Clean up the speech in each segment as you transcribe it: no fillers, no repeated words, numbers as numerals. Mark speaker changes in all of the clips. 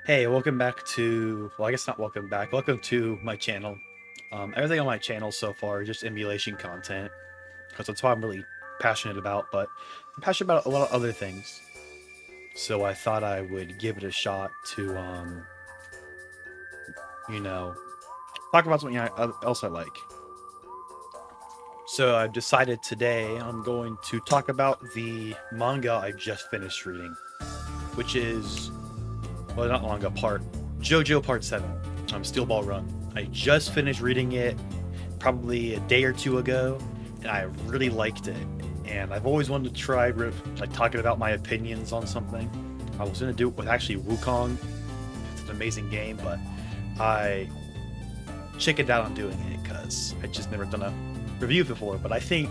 Speaker 1: Hey, welcome back to, well, I guess not welcome back. Welcome to my channel. Everything on my channel so far is just emulation content, because that's what I'm really passionate about, but I'm passionate about a lot of other things. So I thought I would give it a shot to, you know, talk about something else I like. So I've decided today I'm going to talk about the manga I just finished reading, which is, well, not manga, JoJo Part 7, Steel Ball Run. I just finished reading it probably a day or two ago, and I really liked it. And I've always wanted to try talking about my opinions on something. I was gonna do it with actually Wukong. It's an amazing game, but I chickened out on doing it because I just never done a review before. But I think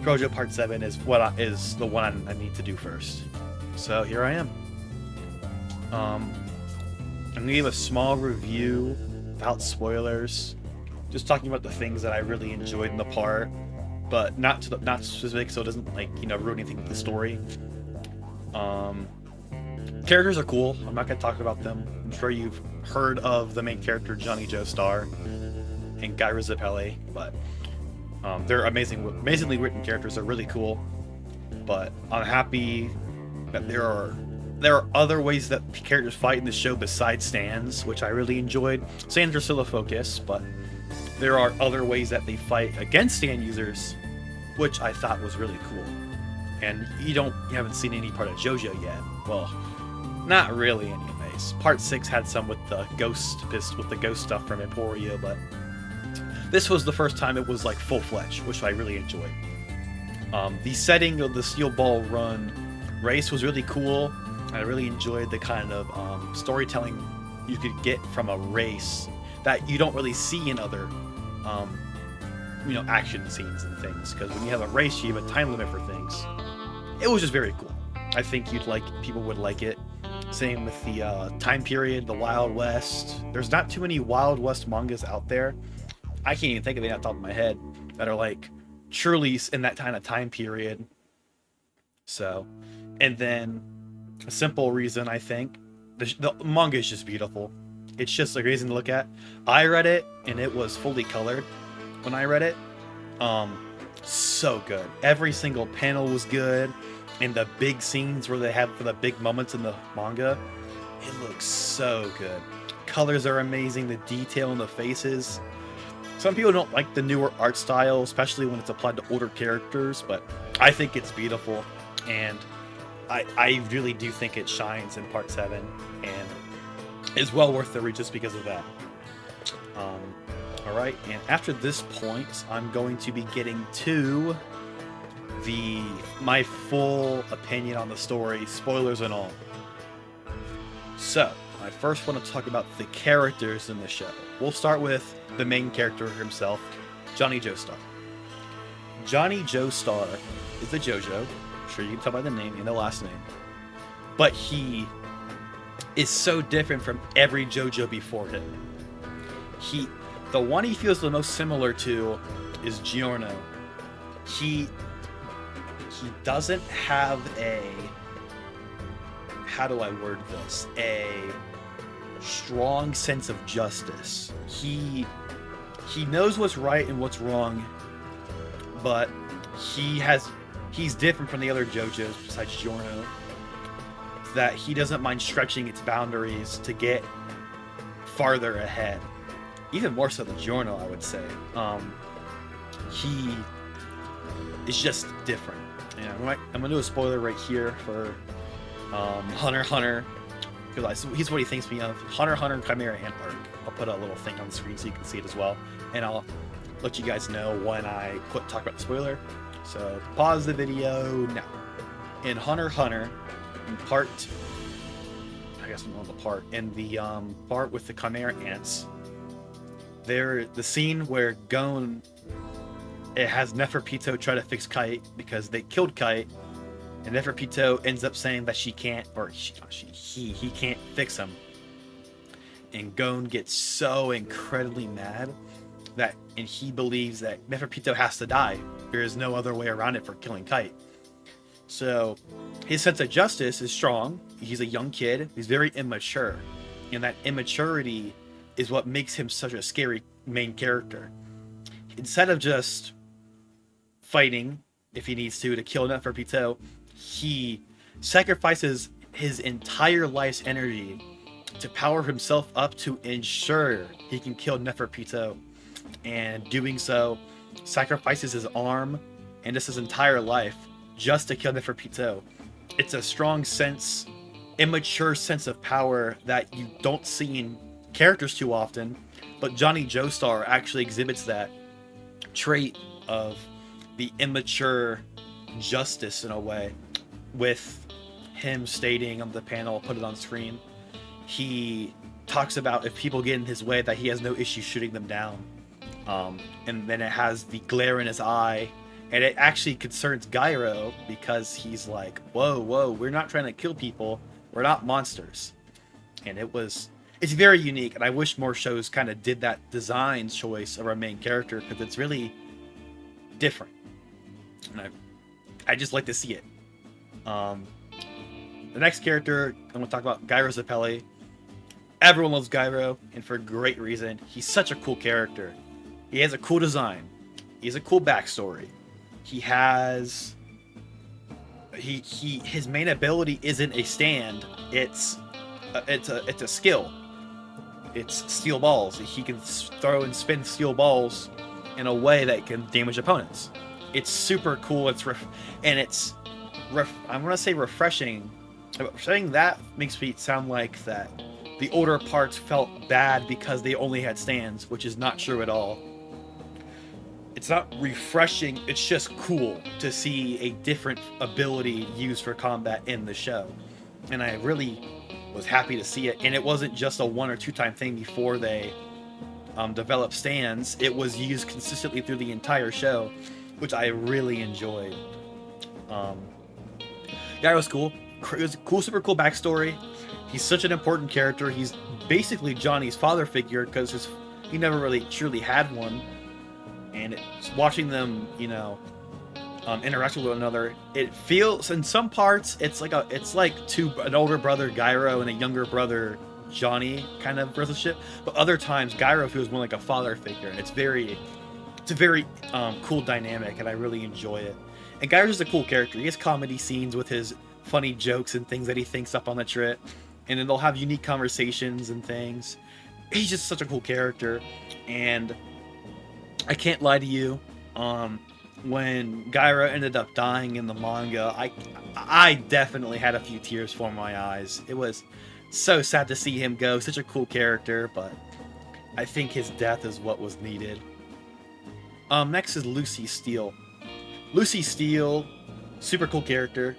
Speaker 1: JoJo Part 7 is the one I need to do first. So here I am. I'm gonna give a small review without spoilers, just talking about the things that I really enjoyed in the part, but not specific, so it doesn't ruin anything with the story. Um, Characters are cool. I'm not gonna talk about them. I'm sure you've heard of the main character Johnny Joestar and Guy Rizzapelli, but they're amazingly written characters. They're really cool, but I'm happy that there are other ways that characters fight in the show besides stands, which I really enjoyed. Stands are still a focus, but there are other ways that they fight against stand users, which I thought was really cool. And you haven't seen any part of JoJo yet. Well, not really, anyways. Part 6 had some with the ghost stuff from Emporia, but this was the first time it was like full-fledged, which I really enjoyed. The setting of the Steel Ball Run race was really cool. I really enjoyed the kind of storytelling you could get from a race that you don't really see in other, action scenes and things. Because when you have a race, you have a time limit for things. It was just very cool. I think people would like it. Same with the time period, the Wild West. There's not too many Wild West mangas out there. I can't even think of any off the top of my head that are like truly in that kind of time period. So, and then a simple reason, I think the manga is just beautiful. It's just amazing to look at. I read it and it was fully colored when I read it. So good. Every single panel was good, and the big scenes where they have for the big moments in the manga, it looks so good. Colors are amazing. The detail in the faces. Some people don't like the newer art style, especially when it's applied to older characters, but I think it's beautiful, and I really do think it shines in Part 7, and is well worth the read just because of that. Alright, and after this point, I'm going to be getting to my full opinion on the story, spoilers and all. So, I first want to talk about the characters in the show. We'll start with the main character himself, Johnny Joestar. Johnny Joestar is a JoJo. I'm sure you can tell by the name and the last name. But he is so different from every JoJo before him. The one he feels the most similar to is Giorno. He doesn't have how do I word this? A strong sense of justice. He knows what's right and what's wrong, but he's different from the other JoJos besides Giorno, that he doesn't mind stretching its boundaries to get farther ahead. Even more so than Giorno, I would say. He is just different. And I'm gonna do a spoiler right here for Hunter x Hunter, because he's what he thinks me of. Hunter x Hunter Chimera Ant arc. I'll put a little thing on the screen so you can see it as well, and I'll let you guys know when I quit talking about the spoiler. So pause the video now. In Hunter x Hunter, in part, I guess I'm on the part, in the part with the Chimera Ants, the scene where Gon, it has Neferpito try to fix Kite because they killed Kite, and Neferpito ends up saying that he can't fix him. And Gon gets so incredibly mad and he believes that Neferpito has to die. There is no other way around it for killing Kite. So his sense of justice is strong. He's a young kid. He's very immature. and that immaturity is what makes him such a scary main character. Instead of just fighting if he needs to kill Neferpito, he sacrifices his entire life's energy to power himself up to ensure he can kill Neferpito, and doing so sacrifices his arm and just his entire life just to kill Neferpito. It's a strong sense, immature sense of power that you don't see in characters too often, but Johnny Joestar actually exhibits that trait of the immature justice in a way, with him stating on the panel, put it on screen, he talks about if people get in his way that he has no issue shooting them down. And then it has the glare in his eye, and it actually concerns Gyro because he's like, whoa, we're not trying to kill people, we're not monsters. And it's very unique, and I wish more shows kind of did that design choice of our main character, because it's really different. And I just like to see it. The next character I'm going to talk about, Gyro Zappelli. Everyone loves Gyro, and for great reason. He's such a cool character. He has a cool design. He has a cool backstory. He has... his main ability isn't a stand. It's a skill. It's steel balls. He can throw and spin steel balls in a way that can damage opponents. It's super cool. I'm gonna say refreshing. Saying that makes me sound like that the older parts felt bad because they only had stands, which is not true at all. It's not refreshing, it's just cool to see a different ability used for combat in the show. And I really was happy to see it. And it wasn't just a 1 or 2 time thing before they developed stands. It was used consistently through the entire show, which I really enjoyed. Yeah, it was cool. It was a cool, super cool backstory. He's such an important character. He's basically Johnny's father figure because he never really truly had one. And watching them, interact with one another, it feels in some parts it's like an older brother Gyro and a younger brother Johnny kind of relationship. But other times Gyro feels more like a father figure, and it's a very cool dynamic, and I really enjoy it. And Gyro's just a cool character. He has comedy scenes with his funny jokes and things that he thinks up on the trip, and then they'll have unique conversations and things. He's just such a cool character, and I can't lie to you. When Gyro ended up dying in the manga, I definitely had a few tears for my eyes. It was so sad to see him go. Such a cool character, but I think his death is what was needed. Next is Lucy Steele. Lucy Steele, super cool character.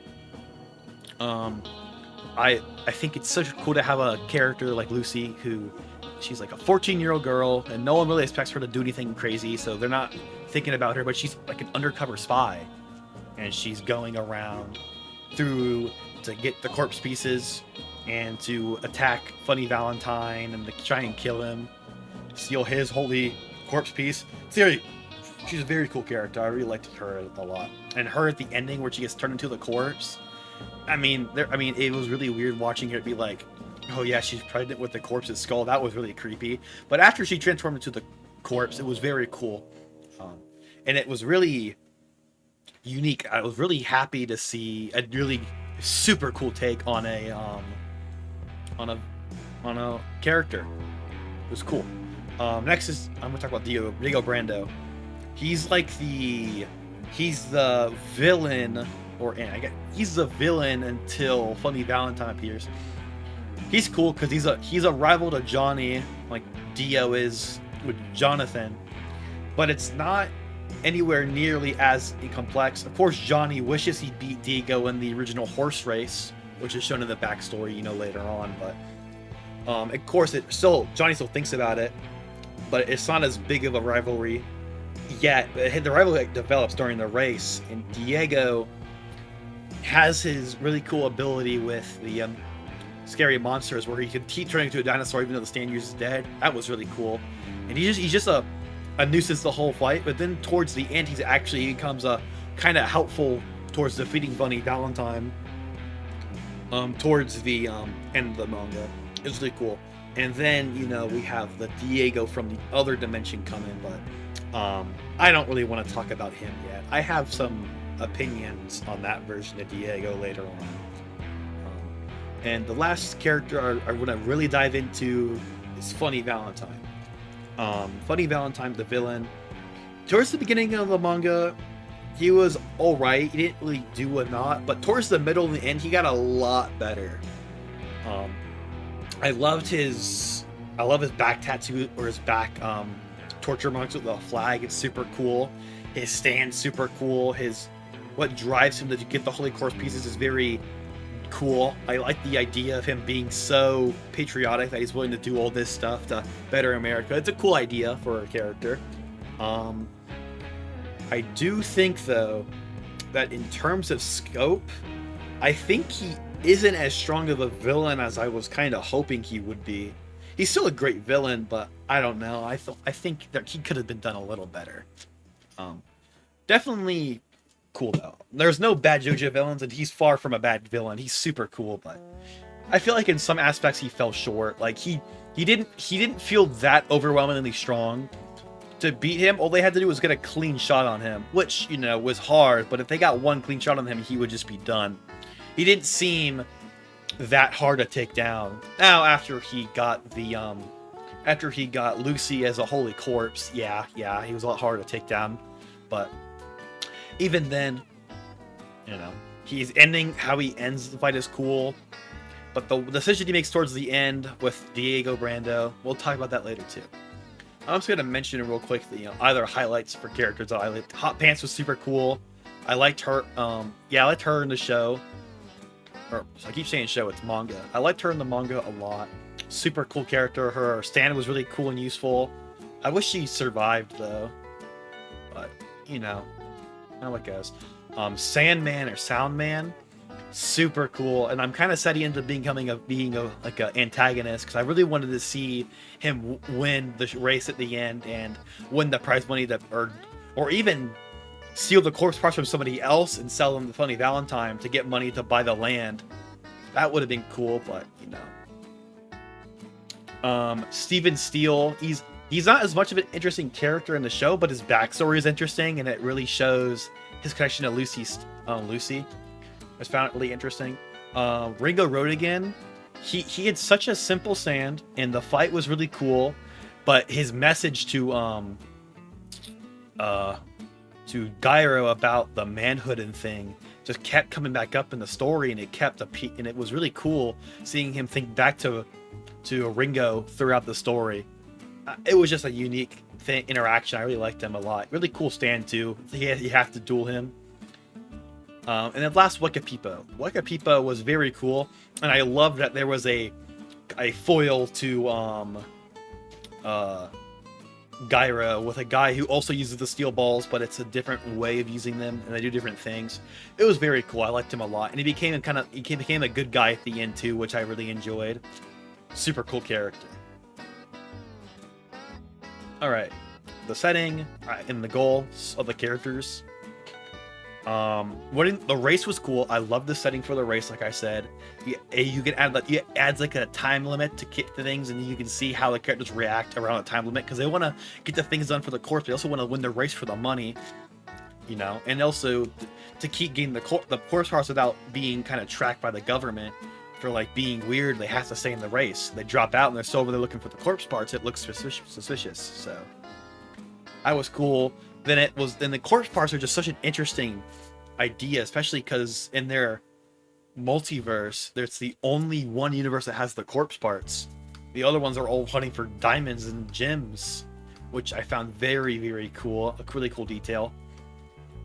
Speaker 1: I think it's such cool to have a character like Lucy who she's like a 14-year-old girl, and no one really expects her to do anything crazy, so they're not thinking about her, but she's like an undercover spy, and she's going around to get the corpse pieces and to attack Funny Valentine and to try and kill him, steal his holy corpse piece. She's a very cool character. I really liked her a lot. And her at the ending where she gets turned into the corpse, it was really weird watching her be like, oh yeah, she's pregnant with the corpse's skull. That was really creepy. But after she transformed into the corpse, it was very cool. And it was really unique. I was really happy to see a really super cool take on a character. It was cool. Next is, I'm gonna talk about Diego Brando. He's the villain, he's the villain until Funny Valentine appears. He's cool because he's a rival to Johnny, like Dio is with Jonathan, but it's not anywhere nearly as complex. Of course, Johnny wishes he beat Diego in the original horse race, which is shown in the backstory, later on. But of course, Johnny still thinks about it, but it's not as big of a rivalry yet. The rivalry develops during the race, and Diego has his really cool ability with the scary monsters where he can keep turning into a dinosaur even though the stand user is dead. That was really cool. And he's just a nuisance the whole fight, but then towards the end he becomes a kind of helpful towards defeating Funny Valentine towards the end of the manga. It's really cool. And then, we have the Diego from the other dimension coming, but I don't really want to talk about him yet. I have some opinions on that version of Diego later on. And the last character I want to really dive into is Funny Valentine. Funny Valentine, the villain. Towards the beginning of the manga, he was alright. He didn't really do a lot, but towards the middle and the end, he got a lot better. I love his back tattoo, or his back torture marks with the flag. It's super cool. His stand super cool. What drives him to get the Holy Corpse pieces is very cool. I like the idea of him being so patriotic that he's willing to do all this stuff to better America. It's a cool idea for a character. I do think, though, that in terms of scope, I think he isn't as strong of a villain as I was kind of hoping he would be. He's still a great villain, but I don't know. I think that he could have been done a little better. Definitely cool, though. There's no bad JoJo villains, and he's far from a bad villain. He's super cool, but I feel like in some aspects he fell short. Like he didn't feel that overwhelmingly strong to beat him. All they had to do was get a clean shot on him, which, was hard, but if they got one clean shot on him, he would just be done. He didn't seem that hard to take down. Now, after he got Lucy as a holy corpse, yeah, he was a lot harder to take down. But even then, he's ending how he ends the fight is cool. But the decision he makes towards the end with Diego Brando, we'll talk about that later too. I'm just gonna mention real quick the other highlights for characters that I liked. Hot Pants was super cool. I liked her. I liked her in the show. I keep saying show, it's manga. I liked her in the manga a lot. Super cool character. Her stand was really cool and useful. I wish she survived though. But how it goes. Sandman or Soundman, super cool, and I'm kind of setting into being an antagonist, because I really wanted to see him win the race at the end and win the prize money or even steal the corpse parts from somebody else and sell them to Funny Valentine to get money to buy the land. That would have been cool, but Steven Steele, he's not as much of an interesting character in the show, but his backstory is interesting, and it really shows his connection to Lucy. I found it really interesting. Ringo Rodigan, he had such a simple stand, and the fight was really cool, but his message to Gyro about the manhood and thing just kept coming back up in the story, and it was really cool seeing him think back to Ringo throughout the story. It was just a unique interaction. I really liked him a lot. Really cool stand too. You have to duel him. And then last, Weka Pipo. Weka Pipo was very cool, and I loved that there was a foil to Gyro with a guy who also uses the steel balls, but it's a different way of using them, and they do different things. It was very cool. I liked him a lot, and he became a good guy at the end too, which I really enjoyed. Super cool character. All right, the setting and the goals of the characters. The race was cool. I love the setting for the race. Like I said, you can add it adds like a time limit to get the things, and you can see how the characters react around the time limit, because they want to get the things done for the corpse. They also want to win the race for the money, and also to keep getting the corpse parts without being kind of tracked by the government for like being weird. They have to stay in the race. They drop out and they're still over there looking for the corpse parts. It looks suspicious. So that was cool. Then the corpse parts are just such an interesting idea, especially because in their multiverse, there's the only one universe that has the corpse parts. The other ones are all hunting for diamonds and gems, which I found very, very cool. A really cool detail.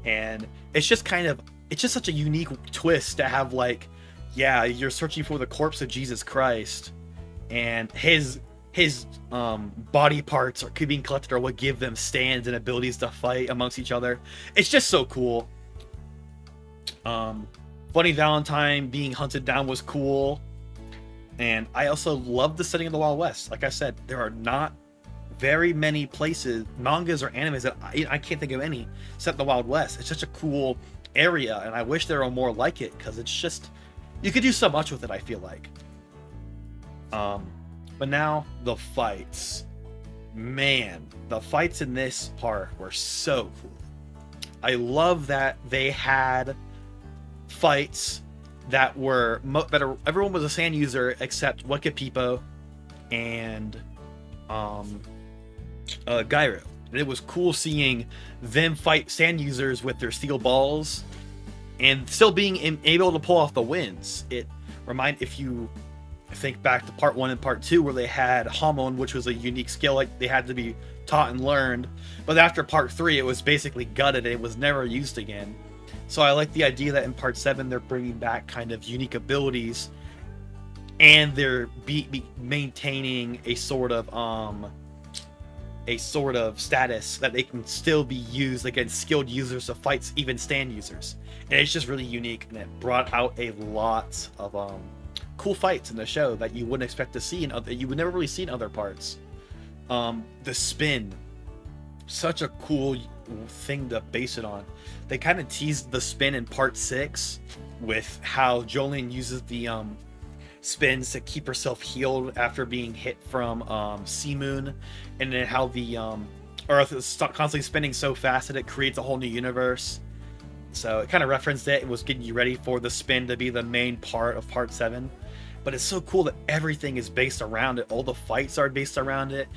Speaker 1: And it's just such a unique twist to have, like, yeah, you're searching for the corpse of Jesus Christ, and his body parts are being collected are what give them stands and abilities to fight amongst each other. It's just so cool. Funny Valentine being hunted down was cool, and I also love the setting of the Wild West. Like I said, there are not very many places, mangas or animes that I can't think of any set in the Wild West. It's such a cool area, and I wish there were more like it, because it's just, you could do so much with it, I feel like. But now the fights, man, the fights in this part were so cool. I love that they had fights that were everyone was a sand user except Wakapipo and Gyro. And it was cool seeing them fight sand users with their steel balls and still being able to pull off the wins. If you think back to part 1 and part 2 where they had Hamon, which was a unique skill like they had to be taught and learned, but after part 3 it was basically gutted and it was never used again. So I like the idea that in part 7 they're bringing back kind of unique abilities and they're maintaining a sort of status that they can still be used against skilled users of fights, even stand users. And it's just really unique, and it brought out a lot of cool fights in the show that you wouldn't expect to see you would never really see in other parts. The spin, such a cool thing to base it on. They kind of teased the spin in part 6 with how Jolene uses the spins to keep herself healed after being hit from Sea Moon, and then how the Earth is constantly spinning so fast that it creates a whole new universe. So it kind of referenced it. It was getting you ready for the spin to be the main part of part 7. But it's so cool that everything is based around it. All the fights are based around it.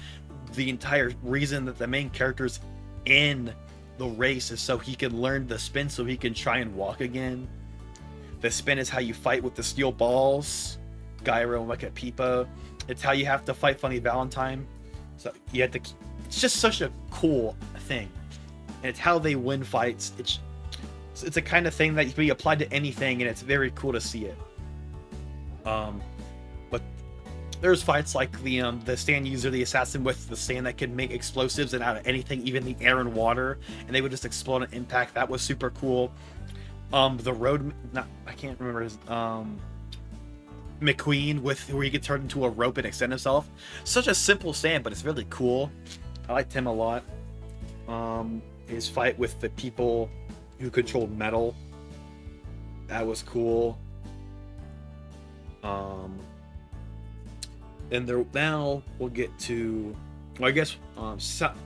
Speaker 1: The entire reason that the main character's in the race is so he can learn the spin so he can try and walk again. The spin is how you fight with the steel balls, Gyro and Wakapipo. It's how you have to fight Funny Valentine. So you have to. It's just such a cool thing, and it's how they win fights. It's a kind of thing that can be applied to anything, and it's very cool to see it. But there's fights like the stand user, the assassin with the stand that can make explosives and out of anything, even the air and water, and they would just explode and impact. That was super cool. The road, I can't remember his McQueen where he could turn into a rope and extend himself. Such a simple stand, but it's really cool. I liked him a lot. His fight with the people who controlled metal, that was cool. And now we'll get to, well, I guess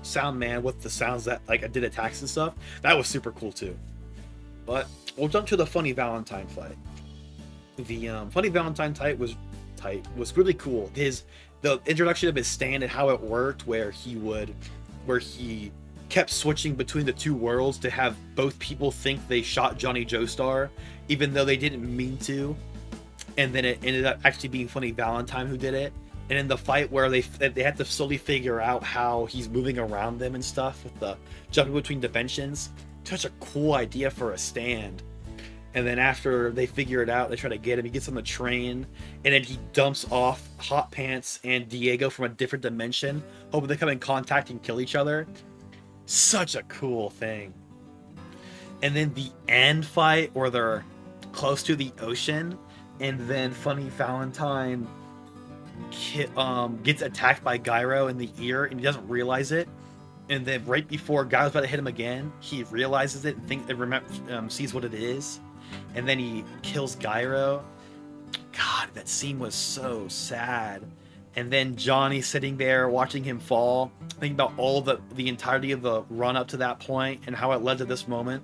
Speaker 1: Sound Man with the sounds that like I did attacks and stuff. That was super cool too. But we'll jump to the Funny Valentine fight. The Funny Valentine fight was really cool. The introduction of his stand and how it worked, where he kept switching between the two worlds to have both people think they shot Johnny Joestar, even though they didn't mean to. And then it ended up actually being Funny Valentine who did it. And in the fight where they had to slowly figure out how he's moving around them and stuff with the jumping between dimensions, such a cool idea for a stand. And then after they figure it out, they try to get him. He gets on the train, and then he dumps off Hot Pants and Diego from a different dimension, hoping they come in contact and kill each other. Such a cool thing. And then the end fight where they're close to the ocean, and then Funny Valentine gets attacked by Gyro in the ear, and he doesn't realize it. And then right before Gyro's about to hit him again, he realizes it and sees what it is. And then he kills Gyro. God, that scene was so sad. And then Johnny sitting there watching him fall, thinking about all the entirety of the run up to that point and how it led to this moment.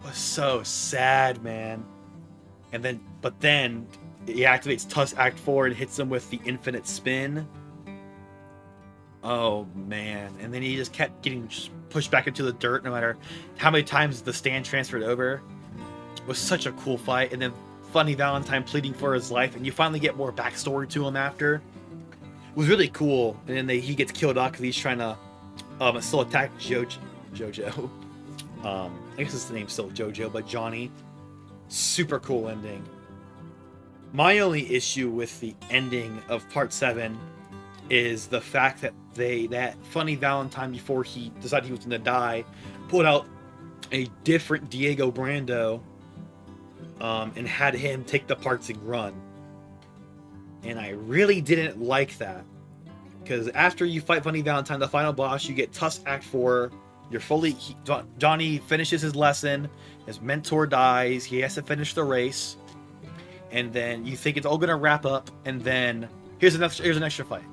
Speaker 1: It was so sad, man. But then he activates Tusk Act 4 and hits him with the infinite spin. Oh man. And then he just kept getting pushed back into the dirt no matter how many times the stand transferred over. It was such a cool fight. And then Funny Valentine pleading for his life, and you finally get more backstory to him after. It was really cool. And then he gets killed off because he's trying to still attack JoJo. I guess his name's still JoJo, but Johnny. Super cool ending. My only issue with the ending of part 7 is the fact that that Funny Valentine, before he decided he was going to die, pulled out a different Diego Brando and had him take the parts and run. And I really didn't like that, because after you fight Funny Valentine, the final boss, you get Tusk Act 4. Johnny finishes his lesson, his mentor dies, he has to finish the race, and then you think it's all gonna wrap up, and then here's an extra fight.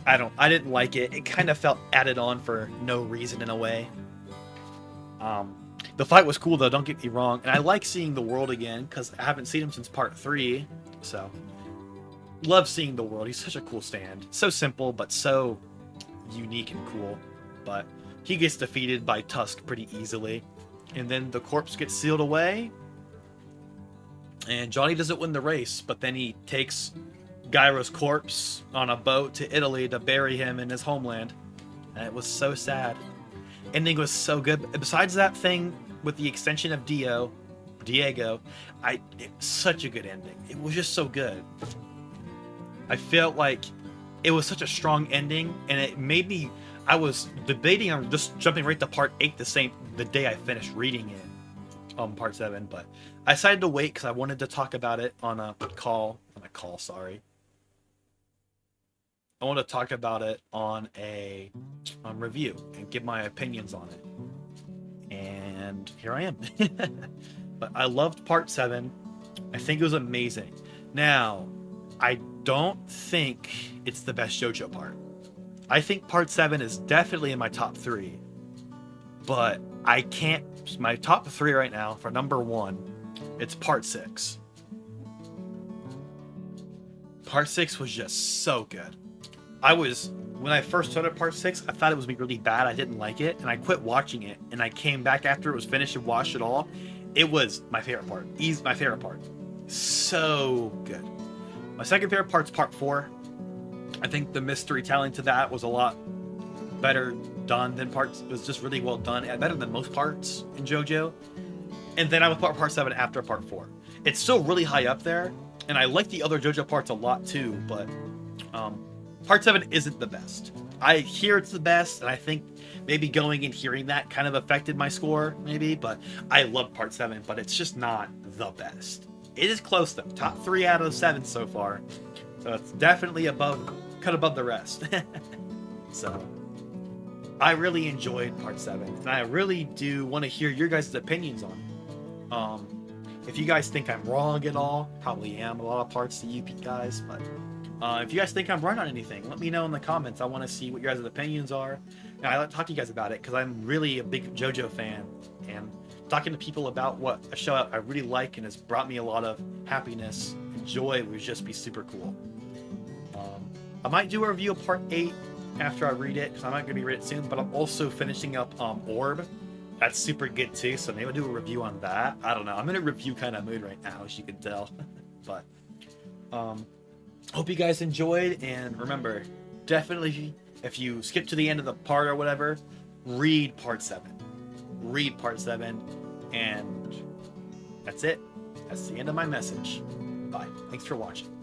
Speaker 1: I didn't like it. It kind of felt added on for no reason in a way. The fight was cool though, don't get me wrong, and I like seeing the world again because I haven't seen him since part 3. So love seeing the world. He's such a cool stand. So simple but so unique and cool. But he gets defeated by Tusk pretty easily. And then the corpse gets sealed away. And Johnny doesn't win the race, but then he takes Gyro's corpse on a boat to Italy to bury him in his homeland. And it was so sad. Ending was so good. Besides that thing with the extension of Diego, such a good ending. It was just so good. I felt like it was such a strong ending, and it made me. I was debating on just jumping right to part 8 the day I finished reading it, part 7. But I decided to wait because I wanted to talk about it on a call. Sorry. I want to talk about it on a review and give my opinions on it. And here I am. But I loved part 7. I think it was amazing. Now, I don't think it's the best JoJo part. I think part 7 is definitely in my top 3. But I can't... My top 3 right now, for number 1, it's part 6. Part 6 was just so good. When I first started part 6, I thought it was really bad. I didn't like it, and I quit watching it. And I came back after it was finished and watched it all. It was my favorite part. My favorite part. So good. My second favorite part's part 4. I think the mystery telling to that was a lot better done than parts. It was just really well done, and better than most parts in JoJo. And then I would put part 7 after part 4. It's still really high up there, and I like the other JoJo parts a lot too, but part 7 isn't the best. I hear it's the best, and I think maybe going and hearing that kind of affected my score, maybe, but I love part 7, but it's just not the best. It is close though. Top 3 out of 7 so far. So it's definitely cut above the rest. So I really enjoyed part 7, and I really do want to hear your guys' opinions on it. If you guys think I'm wrong at all, probably am a lot of parts to you guys, but if you guys think I'm right on anything, let me know in the comments. I want to see what your guys' opinions are. And I like to talk to you guys about it because I'm really a big JoJo fan, and talking to people about what a show I really like and has brought me a lot of happiness and joy would just be super cool. I might do a review of part 8 after I read it, because I'm not going to read it soon, but I'm also finishing up Orb. That's super good too, so maybe I'll do a review on that. I don't know. I'm in a review kind of mood right now, as you can tell. But hope you guys enjoyed, and remember, definitely, if you skip to the end of the part or whatever, read part 7. Read part 7, and that's it. That's the end of my message. Bye. Thanks for watching.